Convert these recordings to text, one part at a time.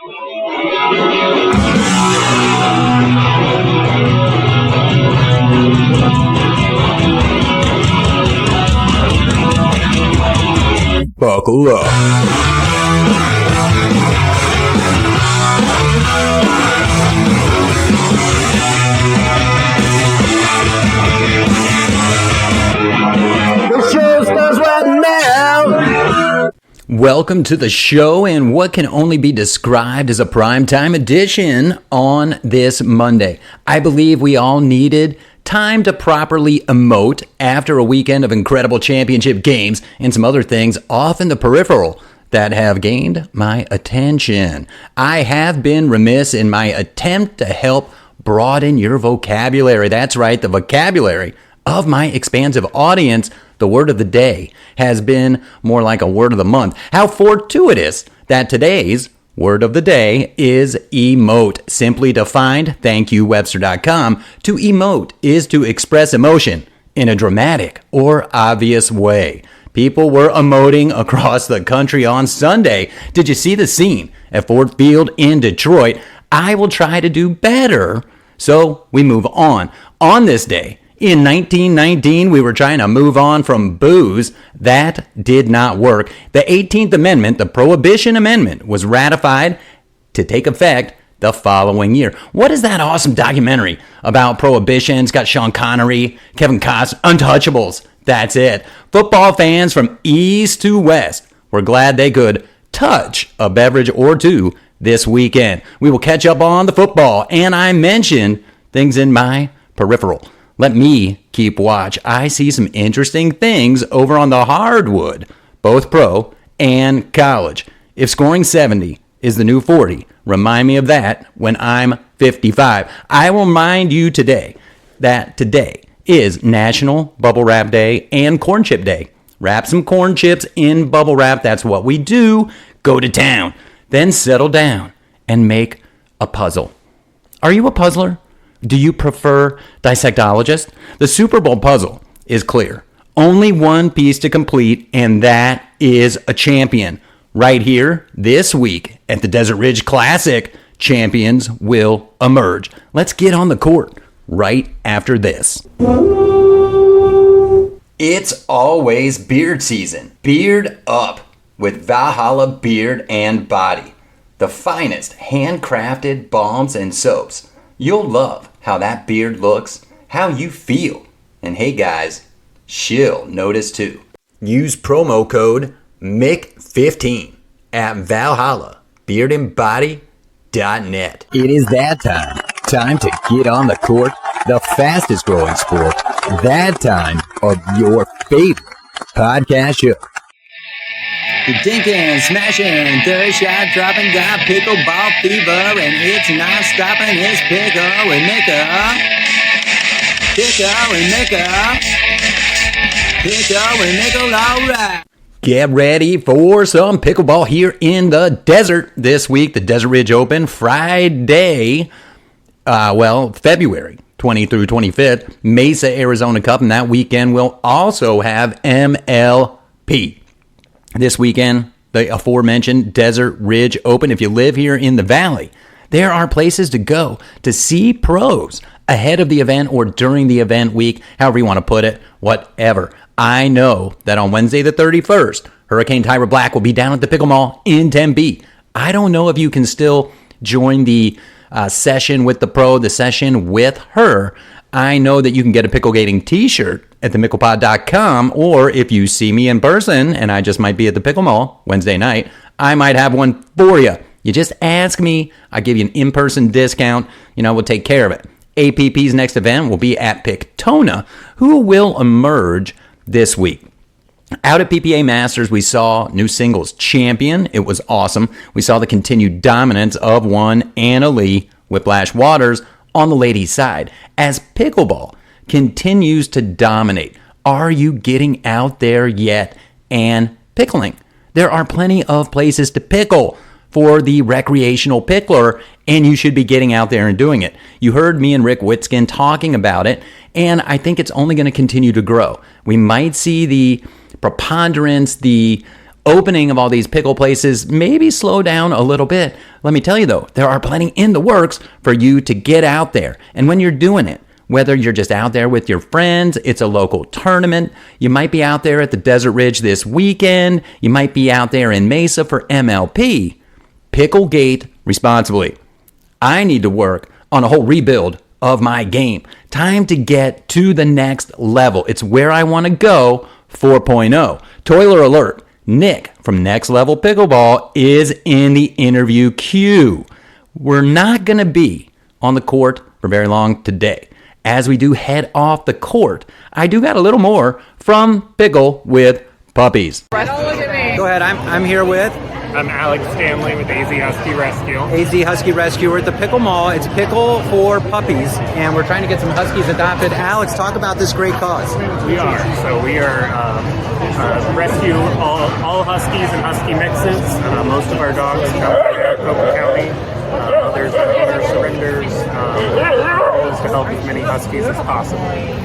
Buckle up. The show starts right now. Welcome to the show and what can only be described as a primetime edition on this Monday. I believe we all needed time to properly emote after a weekend of incredible championship games and some other things off in the peripheral that have gained my attention. I have been remiss in my attempt to help broaden your vocabulary. That's right, the vocabulary of my expansive audience. The word of the day has been more like a word of the month. How fortuitous that today's word of the day is emote. Simply defined, thankyouwebster.com, to emote is to express emotion in a dramatic or obvious way. People were emoting across the country on Sunday. Did you see the scene at Ford Field in Detroit? I will try to do better. So we move on. On this day, in 1919, we were trying to move on from booze. That did not work. The 18th Amendment, the Prohibition Amendment, was ratified to take effect the following year. What is that awesome documentary about Prohibition? It's got Sean Connery, Kevin Costner, Untouchables. That's it. Football fans from east to west were glad they could touch a beverage or two this weekend. We will catch up on the football, and I mentioned things in my peripheral. Let me keep watch. I see some interesting things over on the hardwood, both pro and college. If scoring 70 is the new 40, remind me of that when I'm 55. I will remind you today that today is National Bubble Wrap Day and Corn Chip Day. Wrap some corn chips in bubble wrap. That's what we do. Go to town. Then settle down and make a puzzle. Are you a puzzler? Do you prefer dissectologist? The Super Bowl puzzle is clear. Only one piece to complete, and that is a champion. Right here, this week at the Desert Ridge Classic, champions will emerge. Let's get on the court right after this. It's always beard season. Beard up with Valhalla Beard and Body. The finest handcrafted balms and soaps. You'll love how that beard looks, how you feel. And hey guys, she'll notice too. Use promo code MIC15 at ValhallaBeardandBody.net. It is that time. Time to get on the court. The fastest growing sport. That time of your favorite podcast show. The dinking, smashing, third shot dropping, got pickleball fever, and it's not stopping. It's Pickle and Mika. Pickle and Mika. Pickle and Mika, all right. Get ready for some pickleball here in the desert this week. The Desert Ridge Open, Friday, February 20 through 25th. Mesa, Arizona Cup, and that weekend we'll also have MLP. This weekend, the aforementioned Desert Ridge Open. If you live here in the Valley, there are places to go to see pros ahead of the event or during the event week, however you want to put it, whatever. I know that on Wednesday the 31st, Hurricane Tyra Black will be down at the Pickle Mall in Tempe. I don't know if you can still join the session with the pro, the session with her. I know that you can get a Picklegating t-shirt at themicklepod.com, or if you see me in person, and I just might be at the Pickle Mall Wednesday night, I might have one for you. You just ask me. I'll give you an in-person discount. We'll take care of it. APP's next event will be at Pictona, who will emerge this week. Out at PPA Masters, we saw new singles champion. It was awesome. We saw the continued dominance of one Anna Lee Whiplash Waters on the ladies' side as pickleball continues to dominate. Are you getting out there yet and pickling? There are plenty of places to pickle for the recreational pickler, and you should be getting out there and doing it. You heard me and Rick Witskin talking about it, and I think it's only going to continue to grow. We might see the preponderance, the opening of all these pickle places maybe slow down a little bit. Let me tell you though, there are plenty in the works for you to get out there. And when you're doing it, whether you're just out there with your friends, it's a local tournament, you might be out there at the Desert Ridge this weekend, you might be out there in Mesa for MLP, Picklegate responsibly. I need to work on a whole rebuild of my game. Time to get to the next level. It's where I want to go 4.0. Toiler alert. Nick from Next Level Pickleball is in the interview queue. We're not going to be on the court for very long today. As we do head off the court, I do got a little more from Pickle with Puppies. Don't look at me. Go ahead, I'm here with I'm Alex Stanley with AZ Husky Rescue. AZ Husky Rescue. We're at the Pickle Mall. It's Pickle for Puppies, and we're trying to get some Huskies adopted. Alex, talk about this great cause. We are rescue all Huskies and Husky mixes. Most of our dogs come from Maricopa County. There's owner surrenders to help as many Huskies as possible.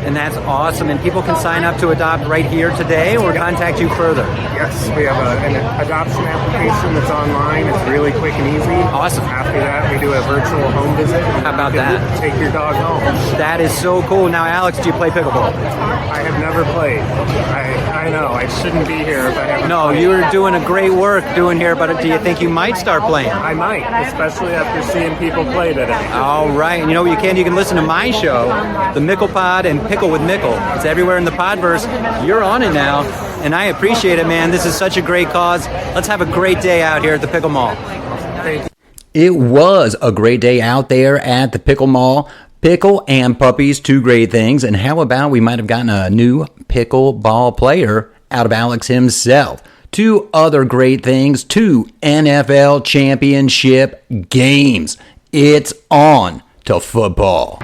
And that's awesome. And people can sign up to adopt right here today or contact you further. Yes, we have an adoption application that's online. It's really quick and easy. Awesome. After that, we do a virtual home visit. How about that? Take your dog home. That is so cool. Now, Alex, do you play pickleball? I have never played. I know. I shouldn't be here if I haven't No, played. you're doing a great work doing here, but do you think you might start playing? I might, especially after seeing people play today. All right. And you know what you can? You can listen to my show, The Mickle Pod and Pickle with Mickle. It's everywhere in the Podverse. You're on it now, and I appreciate it, man. This is such a great cause. Let's have a great day out here at the Pickle Mall. Thank you. It was a great day out there at the Pickle Mall. Pickle and Puppies, two great things. And how about we might have gotten a new pickleball player out of Alex himself. Two other great things, two NFL championship games. It's on to football.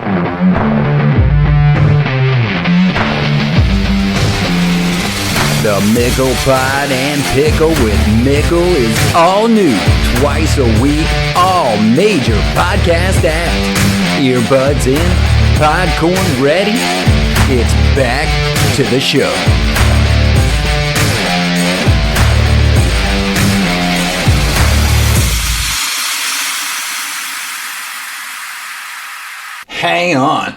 The Mickle Pod and Pickle with Mickle is all new, twice a week, all major podcast apps. Earbuds in, popcorn ready. It's back to the show. Hang on.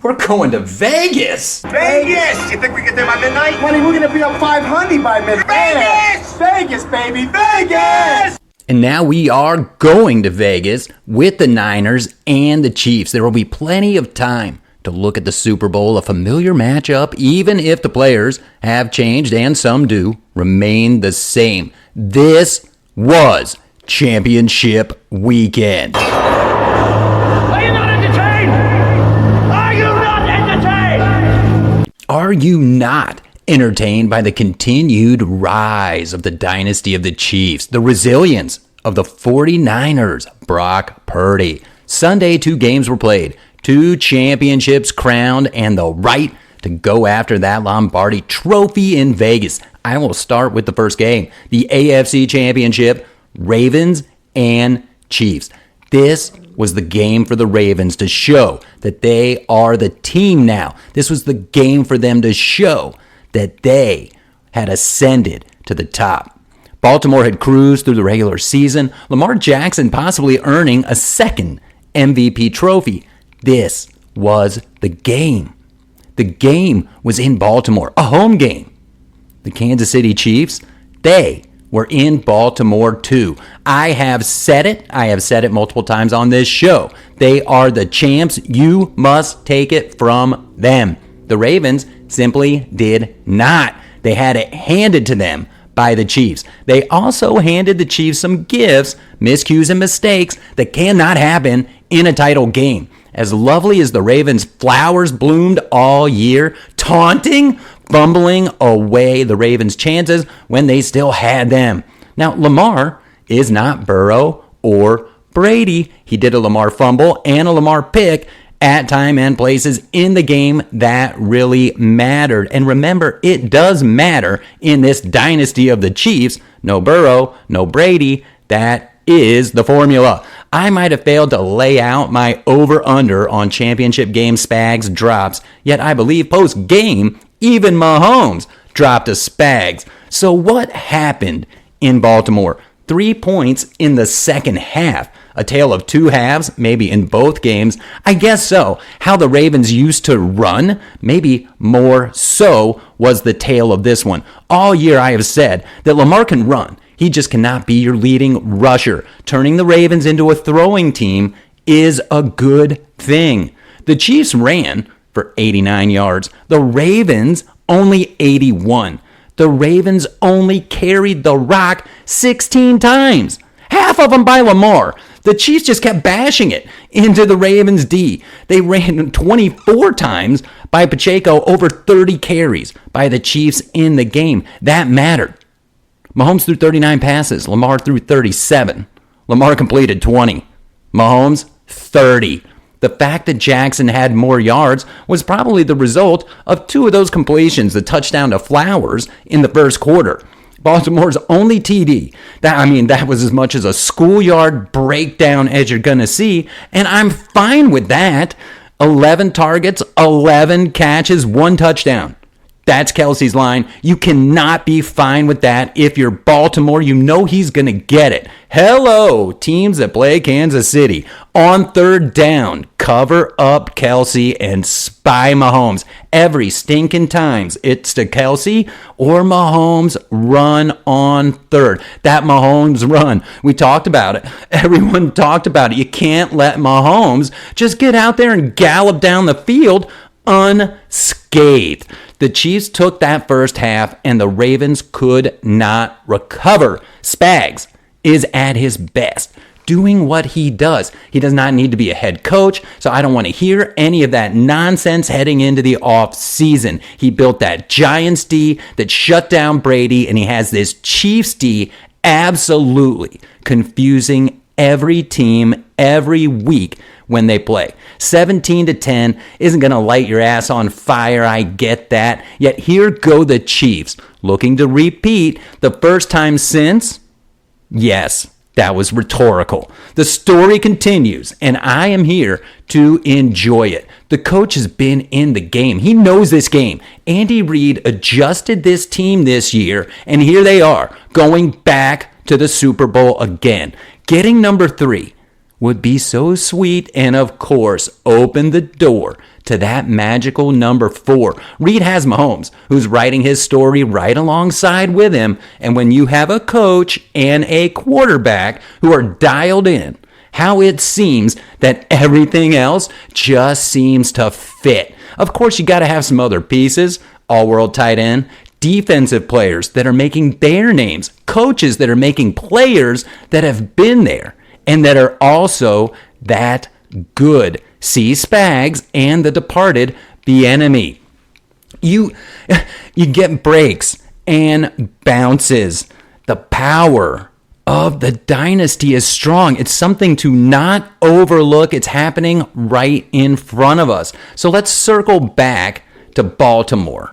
We're going to Vegas. Vegas! You think we get there by midnight? Honey, we're gonna be up 500 by midnight. Vegas! Vegas, baby, Vegas! And now we are going to Vegas with the Niners and the Chiefs. There will be plenty of time to look at the Super Bowl, a familiar matchup, even if the players have changed, and some do remain the same. This was championship weekend. Are you not entertained? Are you not entertained? Are you not entertained by the continued rise of the dynasty of the Chiefs, the resilience of the 49ers, Brock Purdy? Sunday, 2 games were played, 2 championships crowned, and the right to go after that Lombardi trophy in Vegas. I will start with the first game, the AFC Championship, Ravens and Chiefs. This was the game for the Ravens to show that they are the team now. This was the game for them to show that they had ascended to the top. Baltimore had cruised through the regular season, Lamar Jackson possibly earning a second MVP trophy. This was the game. The game was in Baltimore, a home game. The Kansas City Chiefs, they were in Baltimore too. I have said it multiple times on this show. They are the champs. You must take it from them. The Ravens simply did not. They had it handed to them by the Chiefs. They also handed the Chiefs some gifts, miscues, and mistakes that cannot happen in a title game. As lovely as the Ravens' flowers bloomed all year, taunting, fumbling away the Ravens' chances when they still had them. Now, Lamar is not Burrow or Brady. He did a Lamar fumble and a Lamar pick at time and places in the game that really mattered. And remember, it does matter in this dynasty of the Chiefs. No Burrow, no Brady. That is the formula. I might have failed to lay out my over-under on championship game Spags drops, yet I believe post-game, even Mahomes dropped a Spags. So what happened in Baltimore. 3 points in the second half. A tale of two halves, maybe in both games. I guess so. How the Ravens used to run, maybe more so, was the tale of this one. All year I have said that Lamar can run. He just cannot be your leading rusher. Turning the Ravens into a throwing team is a good thing. The Chiefs ran for 89 yards. The Ravens only 81. The Ravens only carried the rock 16 times. Half of them by Lamar. The Chiefs just kept bashing it into the Ravens D. They ran 24 times by Pacheco, over 30 carries by the Chiefs in the game. That mattered. Mahomes threw 39 passes. Lamar threw 37. Lamar completed 20. Mahomes, 30. The fact that Jackson had more yards was probably the result of two of those completions, the touchdown to Flowers in the first quarter. Baltimore's only TD. That was as much as a schoolyard breakdown as you're going to see, and I'm fine with that. 11 targets, 11 catches, 1 touchdown. That's Kelsey's line. You cannot be fine with that. If you're Baltimore, you know he's going to get it. Hello, teams that play Kansas City. On third down, cover up Kelsey and spy Mahomes. Every stinking times it's to Kelsey or Mahomes run on third. That Mahomes run, we talked about it. Everyone talked about it. You can't let Mahomes just get out there and gallop down the field unscathed. The Chiefs took that first half, and the Ravens could not recover. Spags is at his best, doing what he does. He does not need to be a head coach, so I don't want to hear any of that nonsense heading into the offseason. He built that Giants D that shut down Brady, and he has this Chiefs D absolutely confusing every team every week when they play. 17-10 isn't going to light your ass on fire, I get that. Yet here go the Chiefs, looking to repeat the first time since? Yes, that was rhetorical. The story continues, and I am here to enjoy it. The coach has been in the game. He knows this game. Andy Reid adjusted this team this year, and here they are, going back to the Super Bowl again. Getting number 3 would be so sweet and, of course, open the door to that magical number 4. Reid has Mahomes, who's writing his story right alongside with him. And when you have a coach and a quarterback who are dialed in, how it seems that everything else just seems to fit. Of course, you got to have some other pieces. All-world tight end, defensive players that are making their names, coaches that are making players that have been there and that are also that good. See Spags and The Departed, The Enemy. You get breaks and bounces. The power of the dynasty is strong. It's something to not overlook. It's happening right in front of us. So let's circle back to Baltimore.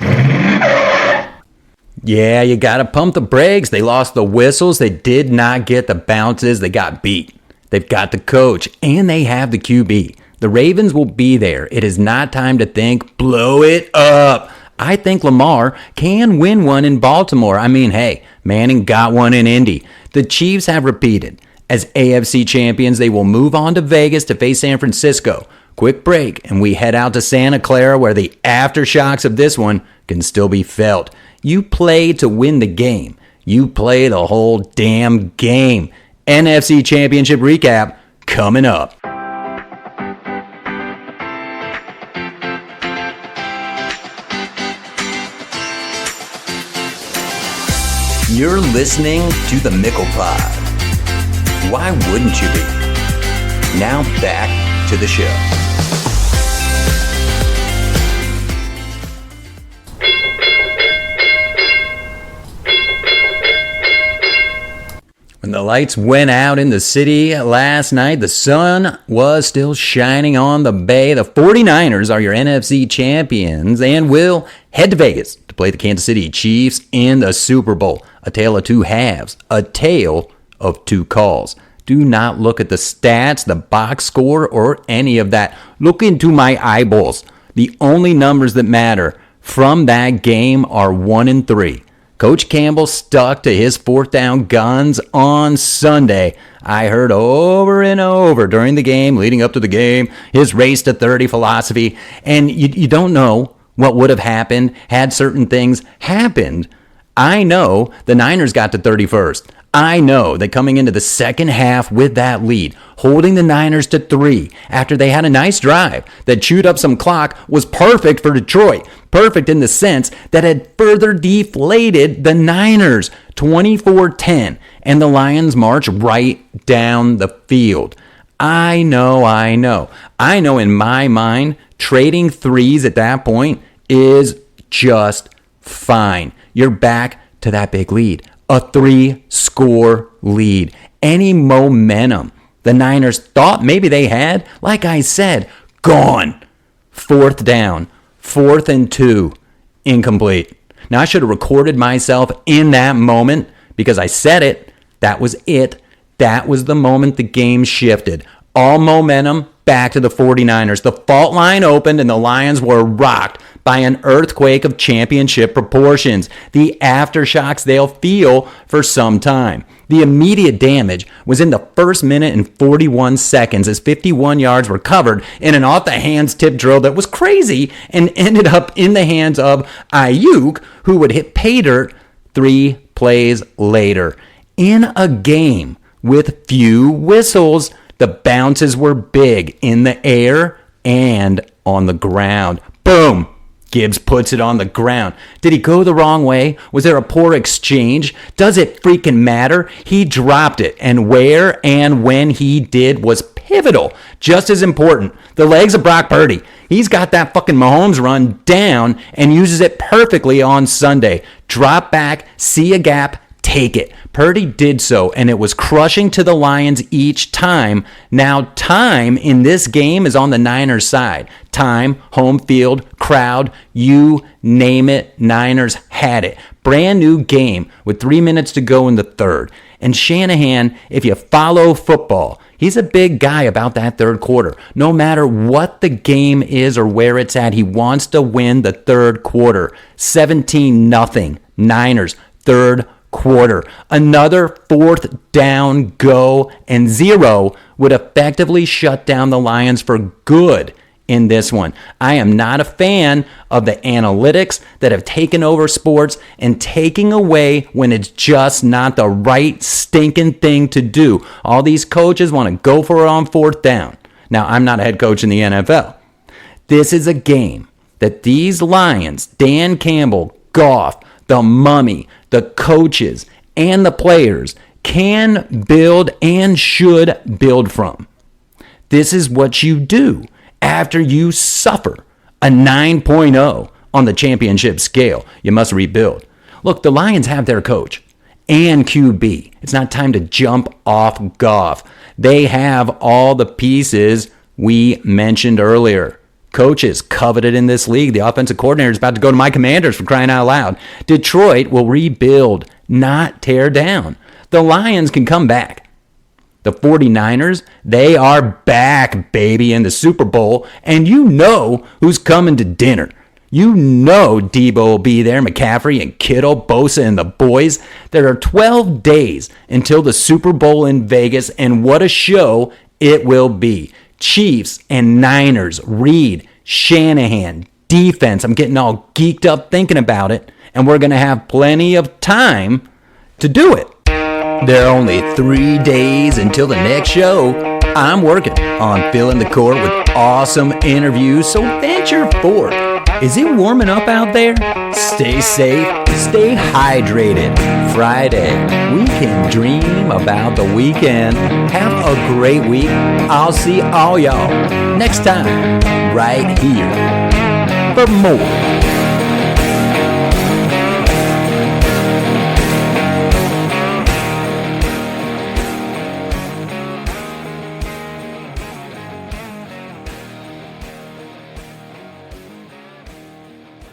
Yeah, you got to pump the brakes. They lost the whistles. They did not get the bounces. They got beat. They've got the coach, and they have the QB. The Ravens will be there. It is not time to think, blow it up. I think Lamar can win one in Baltimore. Hey, Manning got one in Indy. The Chiefs have repeated. As AFC champions, they will move on to Vegas to face San Francisco. Quick break, and we head out to Santa Clara, where the aftershocks of this one can still be felt. You play to win the game. You play the whole damn game. NFC Championship recap coming up. You're listening to the Mickle Pod. Why wouldn't you be? Now back to the show. When the lights went out in the city last night, the sun was still shining on the bay. The 49ers are your NFC champions and will head to Vegas to play the Kansas City Chiefs in the Super Bowl. A tale of two halves, a tale of two calls. Do not look at the stats, the box score, or any of that. Look into my eyeballs. The only numbers that matter from that game are 1 and 3. Coach Campbell stuck to his fourth down guns on Sunday. I heard over and over during the game, leading up to the game, his race to 30 philosophy. And you don't know what would have happened had certain things happened. I know the Niners got to 31st. I know that coming into the second half with that lead, holding the Niners to 3 after they had a nice drive that chewed up some clock was perfect for Detroit. Perfect in the sense that it further deflated the Niners 24-10, and the Lions march right down the field. I know in my mind, trading threes at that point is just fine. You're back to that big lead. A 3-score lead. Any momentum the Niners thought maybe they had, like I said, gone. Fourth down, 4th and 2, incomplete. Now, I should have recorded myself in that moment because I said it. That was it. That was the moment the game shifted. All momentum back to the 49ers. The fault line opened and the Lions were rocked by an earthquake of championship proportions. The aftershocks they'll feel for some time. The immediate damage was in the first minute and 41 seconds as 51 yards were covered in an off-the-hands tip drill that was crazy and ended up in the hands of Ayuk, who would hit pay dirt 3 plays later. In a game with few whistles, the bounces were big in the air and on the ground. Boom! Gibbs puts it on the ground. Did he go the wrong way? Was there a poor exchange? Does it freaking matter? He dropped it, and where and when he did was pivotal. Just as important. The legs of Brock Purdy. He's got that fucking Mahomes run down and uses it perfectly on Sunday. Drop back, see a gap, take it. Purdy did so, and it was crushing to the Lions each time. Now, time in this game is on the Niners' side. Time, home field, crowd, you name it, Niners had it. Brand new game with 3 minutes to go in the third. And Shanahan, if you follow football, he's a big guy about that third quarter. No matter what the game is or where it's at, he wants to win the third quarter. 17-0, Niners, third quarter. Another fourth down go and 0 would effectively shut down the Lions for good in this one. I am not a fan of the analytics that have taken over sports and taking away when it's just not the right stinking thing to do. All these coaches want to go for it on fourth down. Now, I'm not a head coach in the NFL. This is a game that these Lions, Dan Campbell, Goff, the Mummy, the coaches, and the players can build and should build from. This is what you do after you suffer a 9.0 on the championship scale. You must rebuild. Look, the Lions have their coach and QB. It's not time to jump off Goff. They have all the pieces we mentioned earlier. Coaches coveted in this league. The offensive coordinator is about to go to my Commanders, for crying out loud. Detroit will rebuild, not tear down. The Lions can come back. The 49ers, they are back, baby, in the Super Bowl, and you know who's coming to dinner. You know Debo will be there, McCaffrey and Kittle, Bosa and the boys. There are 12 days until the Super Bowl in Vegas, and what a show it will be. Chiefs and Niners, Reed, Shanahan, defense. I'm getting all geeked up thinking about it, and we're going to have plenty of time to do it. There are only 3 days until the next show. I'm working on filling the court with awesome interviews, so venture forth. Is it warming up out there? Stay safe, stay hydrated. Friday, we can dream about the weekend. Have a great week. I'll see all y'all next time right here for more